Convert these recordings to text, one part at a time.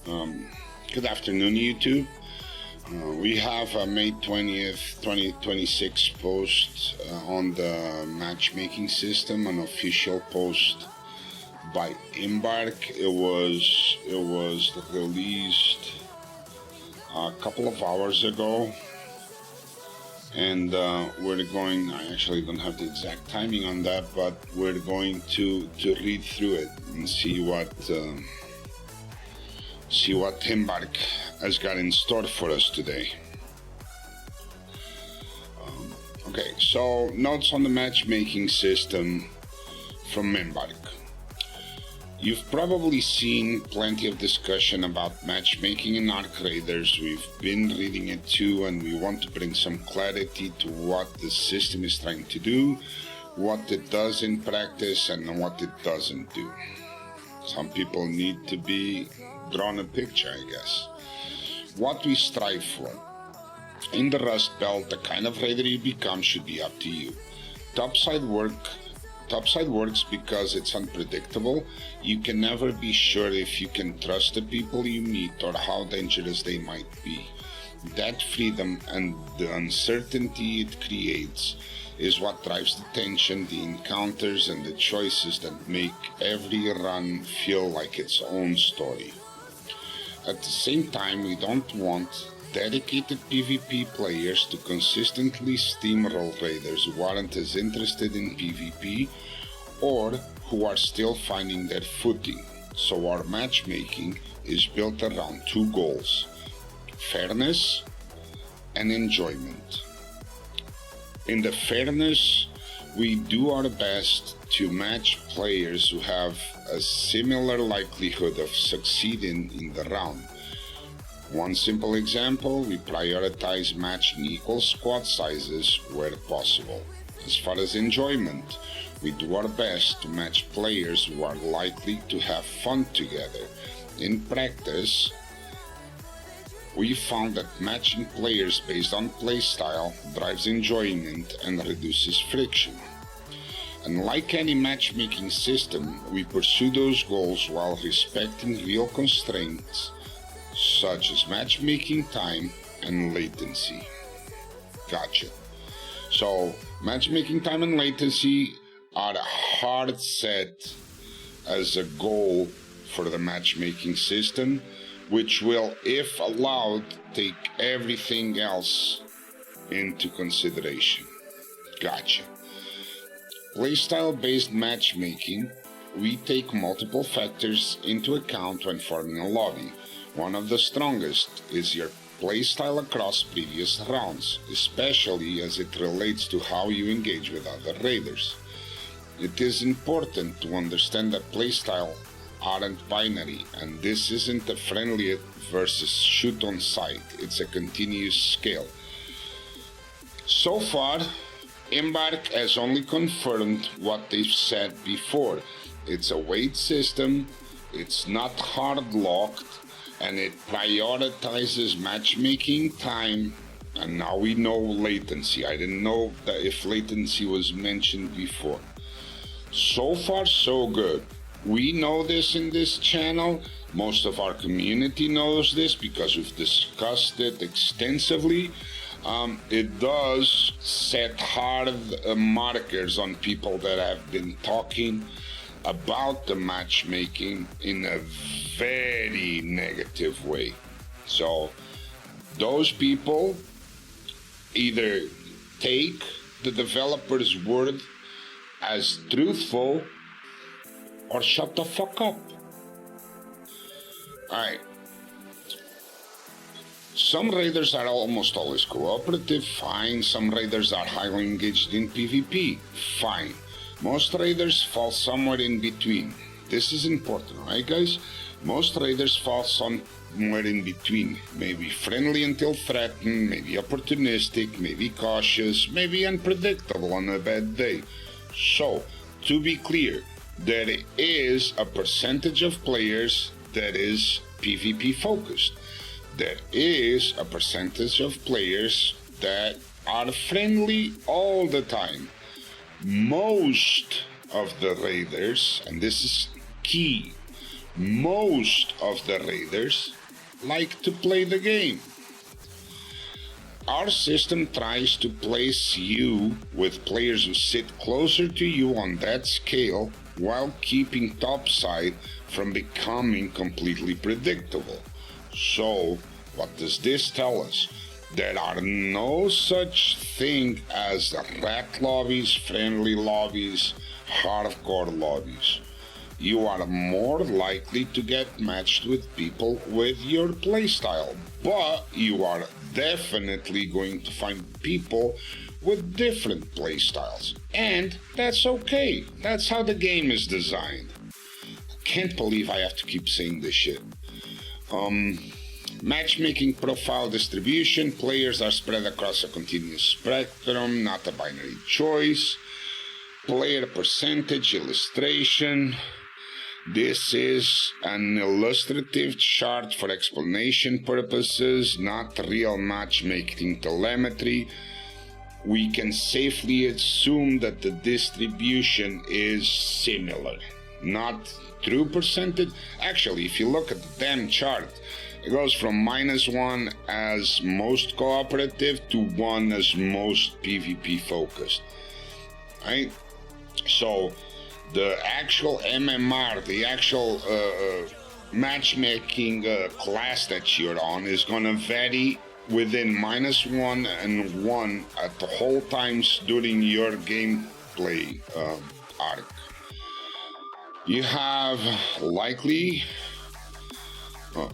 Good afternoon, YouTube. We have a May 20th, 2026 post on the matchmaking system, an official post by Embark. It was released a couple of hours ago, and I actually don't have the exact timing on that, but we're going to read through it and see what Embark has got in store for us today. Okay, so notes on the matchmaking system from Embark. You've probably seen plenty of discussion about matchmaking in Arc Raiders. We've been reading it too, and we want to bring some clarity to what the system is trying to do, what it does in practice, and what it doesn't do. Some people need to be drawn a picture, I guess. What we strive for. In the Rust Belt, the kind of raider you become should be up to you. Topside works because it's unpredictable. You can never be sure if you can trust the people you meet or how dangerous they might be. That freedom and the uncertainty it creates is what drives the tension, the encounters, and the choices that make every run feel like its own story. At the same time, we don't want dedicated PvP players to consistently steamroll raiders who aren't as interested in PvP or who are still finding their footing. So our matchmaking is built around two goals: fairness and enjoyment. In the fairness, we do our best to match players who have a similar likelihood of succeeding in the round. One simple example, we prioritize matching equal squad sizes where possible. As far as enjoyment, we do our best to match players who are likely to have fun together. In practice, we found that matching players based on playstyle drives enjoyment and reduces friction. And like any matchmaking system, we pursue those goals while respecting real constraints such as matchmaking time and latency. Gotcha. So matchmaking time and latency are hard set as a goal for the matchmaking system, which will, if allowed, take everything else into consideration. Gotcha. Playstyle-based matchmaking, we take multiple factors into account when forming a lobby. One of the strongest is your playstyle across previous rounds, especially as it relates to how you engage with other raiders. It is important to understand that playstyle aren't binary, and this isn't a friendly versus shoot on sight, it's a continuous scale. So far, Embark has only confirmed what they've said before. It's a weight system, it's not hard locked, and it prioritizes matchmaking time, and now we know latency. I didn't know that if latency was mentioned before. So far, so good. We know this in this channel. Most of our community knows this because we've discussed it extensively. It does set hard markers on people that have been talking about the matchmaking in a very negative way. So those people either take the developer's word as truthful or shut the fuck up. Alright. Some raiders are almost always cooperative, fine. Some raiders are highly engaged in PvP, fine. Most raiders fall somewhere in between. This is important, right guys? Most raiders fall somewhere in between. Maybe friendly until threatened, maybe opportunistic, maybe cautious, maybe unpredictable on a bad day. So, to be clear, there is a percentage of players that is PvP focused. There is a percentage of players that are friendly all the time. Most of the raiders, and this is key, most of the raiders like to play the game. Our system tries to place you with players who sit closer to you on that scale while keeping topside from becoming completely predictable. So, what does this tell us? There are no such thing as rat lobbies, friendly lobbies, hardcore lobbies. You are more likely to get matched with people with your playstyle, but you are definitely going to find people with different playstyles. And that's okay. That's how the game is designed. I can't believe I have to keep saying this shit. Matchmaking profile distribution. Players are spread across a continuous spectrum, not a binary choice. Player percentage illustration. This is an illustrative chart for explanation purposes, not real matchmaking telemetry. We can safely assume that the distribution is similar, not true percentage. Actually, if you look at the damn chart, it goes from -1 as most cooperative to 1 as most PvP focused, right? So the actual MMR, the actual matchmaking class that you're on is going to vary within -1 and 1 at the whole times during your gameplay arc. You have likely,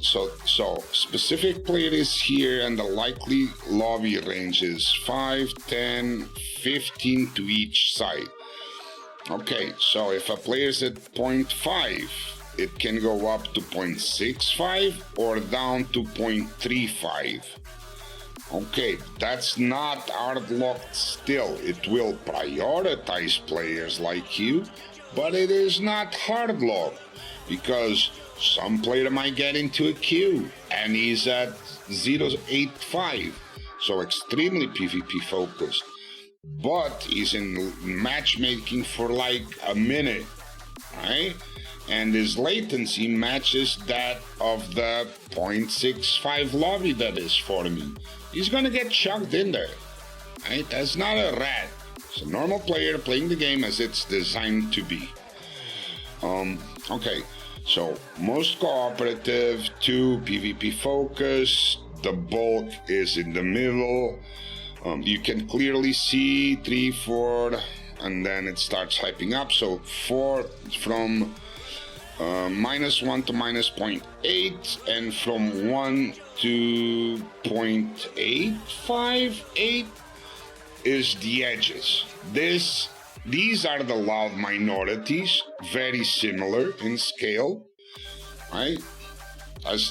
so specific player is here, and the likely lobby range is 5, 10, 15 to each side. Okay, so if a player is at 0.5, it can go up to 0.65 or down to 0.35. Okay, that's not hard-locked still. It will prioritize players like you, but it is not hard-locked, because some player might get into a queue and he's at 0.85, so extremely PvP focused. But he's in matchmaking for like a minute, right? And his latency matches that of the 0.65 lobby that is forming. He's gonna get chucked in there, right? That's not a rat. It's a normal player playing the game as it's designed to be. Okay, so most cooperative, 2 PvP focus, the bulk is in the middle. You can clearly see 3, 4, and then it starts hyping up. So 4 from -1 to -0.8, and from 1 to 0.858 is the edges. These are the loud minorities, very similar in scale, right?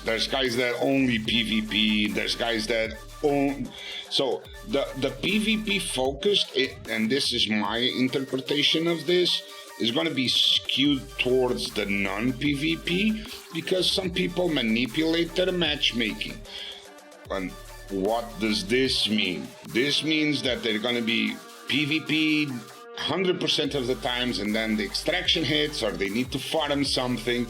There's guys that only PvP, there's guys that own. So the PvP focused, and this is my interpretation of this, is going to be skewed towards the non-PvP, because some people manipulate their matchmaking. And what does this mean? This means that they're going to be PvP 100% of the times, and then the extraction hits, or they need to farm something,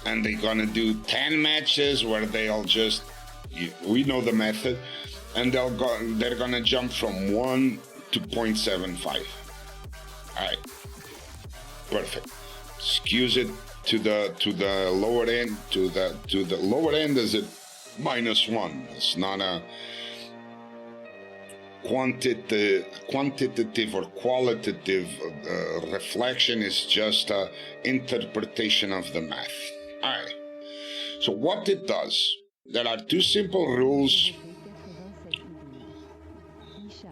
and they're going to do 10 matches where they'll just, we know the method, and they're going to jump from 1 to 0.75. All right. Perfect. Skews it to the lower end. To the lower end is at -1. It's not a quantitative or qualitative reflection. It's just an interpretation of the math. All right. So what it does, there are 2 simple rules.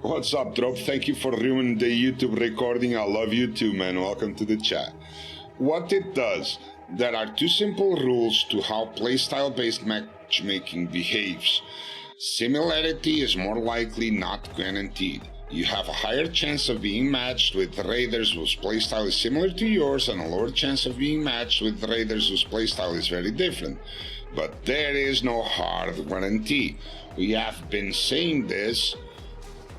What's up, Drop? Thank you for ruining the YouTube recording. I love you too, man. Welcome to the chat. What it does, there are 2 simple rules to how playstyle-based matchmaking behaves. Similarity is more likely, not guaranteed. You have a higher chance of being matched with raiders whose playstyle is similar to yours, and a lower chance of being matched with raiders whose playstyle is very different. But there is no hard guarantee. We have been saying this,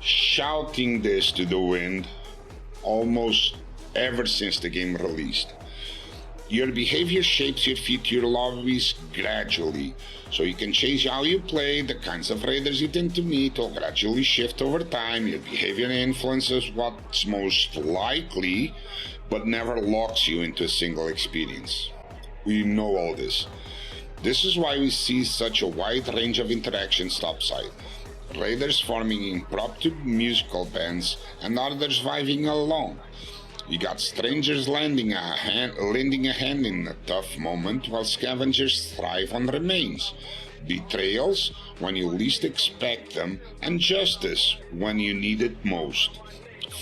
shouting this to the wind, almost ever since the game released. Your behavior shapes your future lobbies gradually, so you can change how you play. The kinds of raiders you tend to meet will gradually shift over time. Your behavior influences what's most likely, but never locks you into a single experience. We know all this. This is why we see such a wide range of interactions topside. Raiders forming impromptu musical bands and others vibing along. You got strangers lending a hand in a tough moment, while scavengers thrive on remains. Betrayals when you least expect them, and justice when you need it most.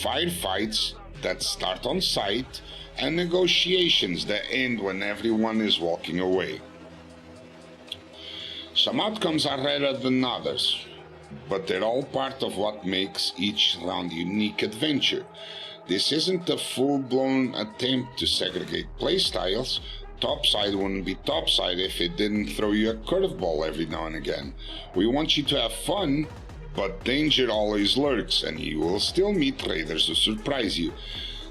Firefights that start on sight, and negotiations that end when everyone is walking away. Some outcomes are rarer than others, but they're all part of what makes each round a unique adventure. This isn't a full-blown attempt to segregate playstyles. Topside wouldn't be topside if it didn't throw you a curveball every now and again. We want you to have fun, but danger always lurks, and you will still meet raiders who surprise you.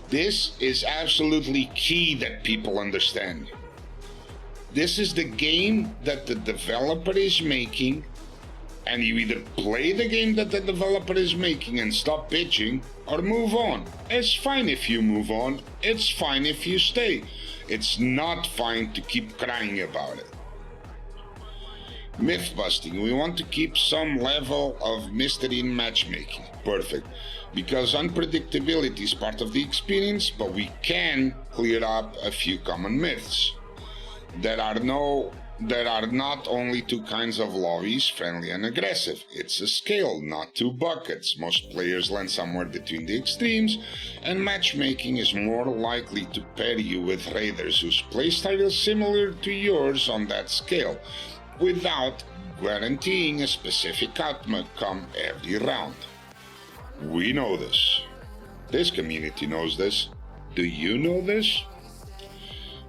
This is absolutely key that people understand. This is the game that the developer is making, and you either play the game that the developer is making and stop bitching, or move on. It's fine if you move on, it's fine if you stay. It's not fine to keep crying about it. Myth busting. We want to keep some level of mystery in matchmaking. Perfect. Because unpredictability is part of the experience, but we can clear up a few common myths. There are not only two kinds of lobbies, friendly and aggressive. It's a scale, not two buckets. Most players land somewhere between the extremes, and matchmaking is more likely to pair you with raiders whose playstyle is similar to yours on that scale, without guaranteeing a specific outcome every round. We know this. This community knows this. Do you know this?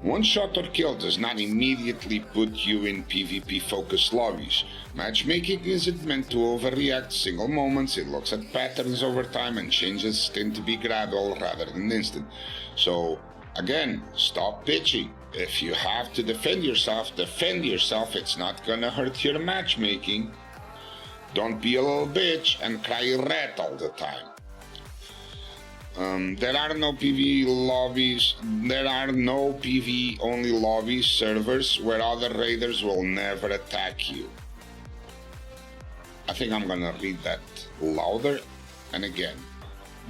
One shot or kill does not immediately put you in PvP-focused lobbies. Matchmaking isn't meant to overreact single moments. It looks at patterns over time, and changes tend to be gradual rather than instant. So, again, stop bitching. If you have to defend yourself, defend yourself. It's not gonna hurt your matchmaking. Don't be a little bitch and cry rat all the time. There are no PvE lobbies. There are no PvE only lobbies servers where other raiders will never attack you. I think I'm gonna read that louder and again.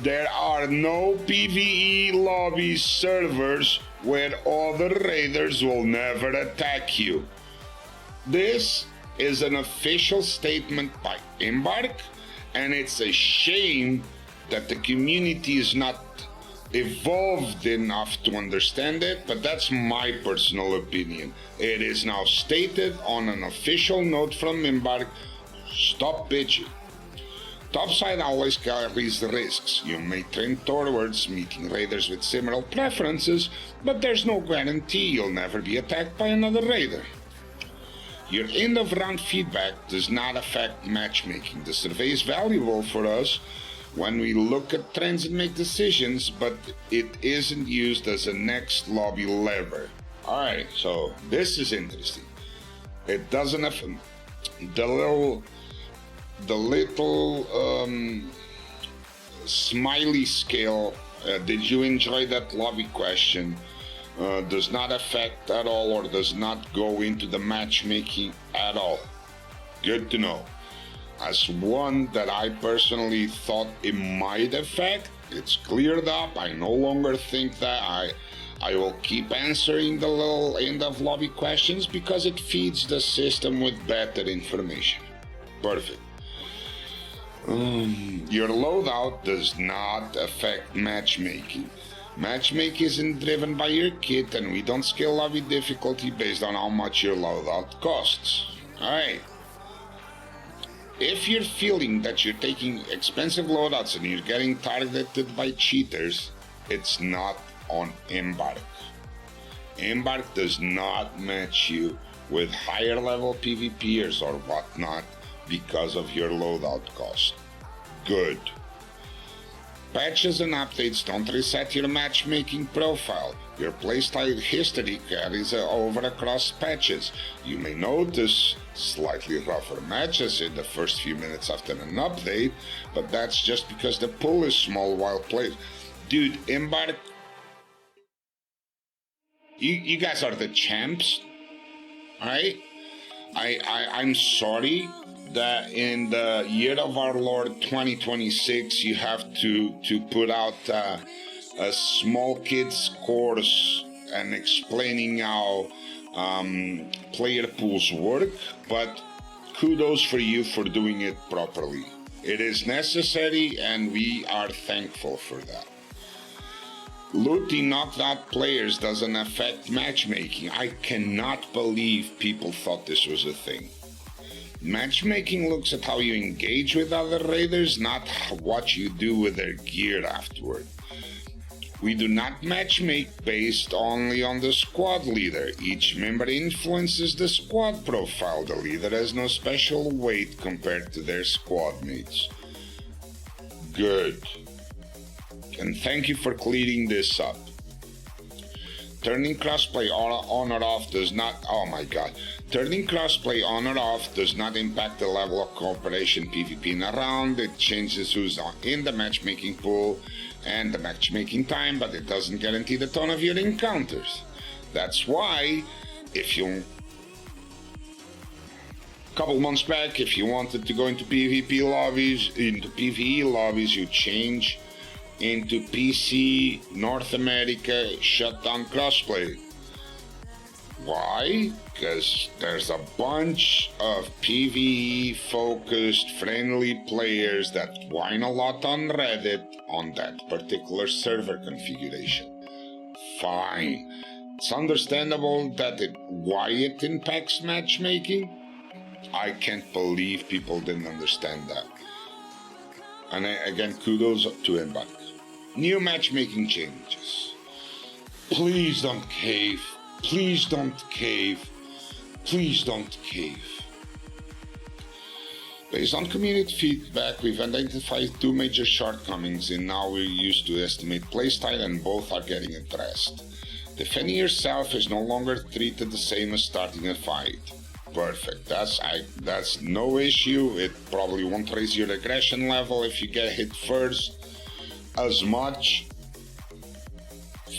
There are no PvE lobbies servers where other raiders will never attack you. This is an official statement by Embark, and it's a shame that the community is not evolved enough to understand it, but that's my personal opinion. It is now stated on an official note from Embark. Stop bitching. Topside always carries the risks. You may trend towards meeting raiders with similar preferences, but there's no guarantee you'll never be attacked by another raider. Your end of round feedback does not affect matchmaking. The survey is valuable for us when we look at trends and make decisions, but it isn't used as a next lobby lever. Alright, so this is interesting. It doesn't have the little smiley scale. Did you enjoy that lobby question? Does not affect at all, or does not go into the matchmaking at all. Good to know. As one that I personally thought it might affect, it's cleared up. I no longer think that. I will keep answering the little end of lobby questions because it feeds the system with better information. Perfect. Your loadout does not affect matchmaking. Matchmaking isn't driven by your kit, and we don't scale lobby difficulty based on how much your loadout costs. Alright. If you're feeling that you're taking expensive loadouts and you're getting targeted by cheaters, it's not on Embark. Embark does not match you with higher level PvPers or whatnot because of your loadout cost. Good. Patches and updates don't reset your matchmaking profile. Your playstyle history carries over across patches. You may notice slightly rougher matches in the first few minutes after an update, but that's just because the pool is small while played. Dude, Embark, you guys are the champs, alright? I'm sorry that in the year of our Lord 2026 you have to put out a small kids course and explaining how player pools work, but kudos for you for doing it properly. It is necessary and we are thankful for that. Looting knocked out players doesn't affect matchmaking. I cannot believe people thought this was a thing. Matchmaking looks at how you engage with other raiders, not what you do with their gear afterward. We do not matchmake based only on the squad leader. Each member influences the squad profile. The leader has no special weight compared to their squad mates. Good. And thank you for clearing this up. Turning crossplay on or off does not, oh my god. Turning crossplay on or off does not impact the level of cooperation PvP in a round. It changes who's in the matchmaking pool and the matchmaking time, but it doesn't guarantee the tone of your encounters. That's why, if you, a couple months back, if you wanted to go into PvP lobbies, into PvE lobbies, you change into PC North America shutdown crossplay. Why? Because there's a bunch of PvE focused friendly players that whine a lot on Reddit on that particular server configuration. Fine. It's understandable that why it impacts matchmaking. I can't believe people didn't understand that. And again, kudos to Embark. New matchmaking changes. Please don't cave. Please don't cave. Please don't cave. Based on community feedback, we've identified two major shortcomings in how we're used to estimate playstyle, and both are getting addressed. Defending yourself is no longer treated the same as starting a fight. Perfect. That's no issue. It probably won't raise your aggression level if you get hit first as much.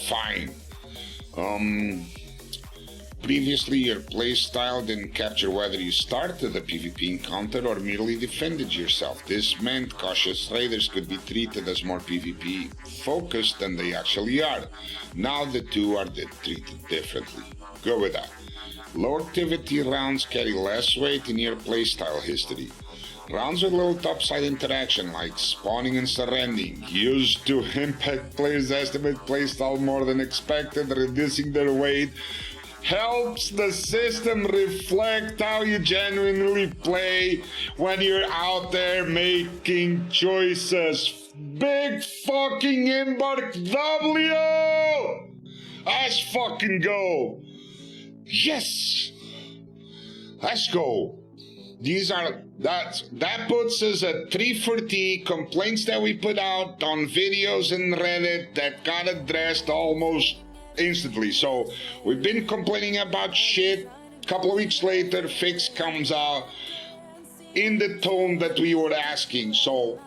Fine. Previously, your playstyle didn't capture whether you started the PvP encounter or merely defended yourself. This meant cautious raiders could be treated as more PvP focused than they actually are. Now the two are treated differently. Go with that. Low activity rounds carry less weight in your playstyle history. Rounds with low topside interaction, like spawning and surrendering, used to impact players' estimate playstyle more than expected, reducing their weight, helps the system reflect how you genuinely play when you're out there making choices. Big fucking Embark W! Let's fucking go! Yes! Let's go. That puts us at 340 complaints that we put out on videos and Reddit that got addressed almost instantly. So we've been complaining about shit. A couple of weeks later, fix comes out in the tone that we were asking. So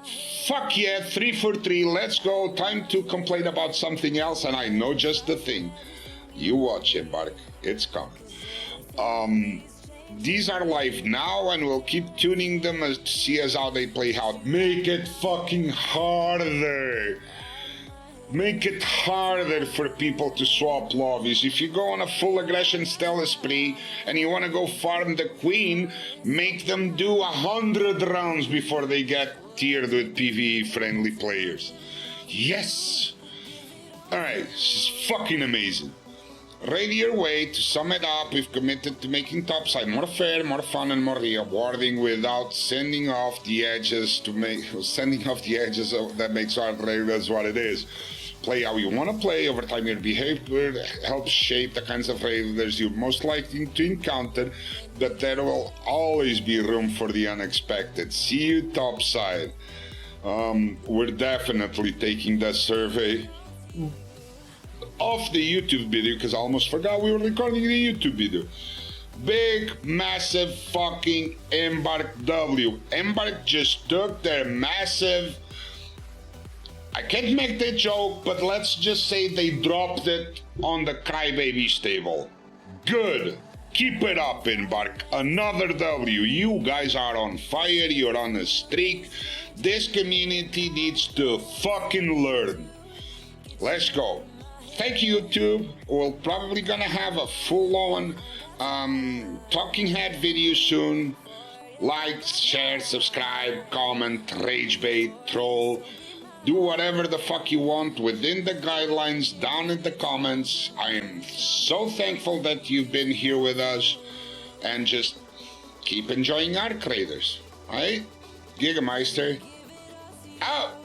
fuck yeah, 3 for 3, let's go. Time to complain about something else, and I know just the thing. You watch it, Embark. It's coming. These are live now, and we'll keep tuning them to see as how they play out. Make it fucking harder. Make it harder for people to swap lobbies. If you go on a full aggression stealth spree and you want to go farm the queen, make them do 100 rounds before they get tiered with PvE friendly players. Yes. Alright, this is fucking amazing. Ready your way. To sum it up, we've committed to making topside more fair, more fun, and more rewarding without sending off the edges that makes our raiders what it is. Play how you want to play. Over time, your behavior helps shape the kinds of raiders you're most likely to encounter, but there will always be room for the unexpected. See you topside. We're definitely taking that survey off the YouTube video because I almost forgot we were recording the YouTube video. Big, massive fucking Embark W. Embark just took their massive... I can't make that joke, but let's just say they dropped it on the crybabies table. Good. Keep it up, Embark. Another W. You guys are on fire. You're on a streak. This community needs to fucking learn. Let's go. Thank you, YouTube. We're probably gonna have a full-on talking head video soon. Like, share, subscribe, comment, rage bait, troll. Do whatever the fuck you want within the guidelines down in the comments. I am so thankful that you've been here with us. And just keep enjoying our creators. Alright? Gigameister. Out!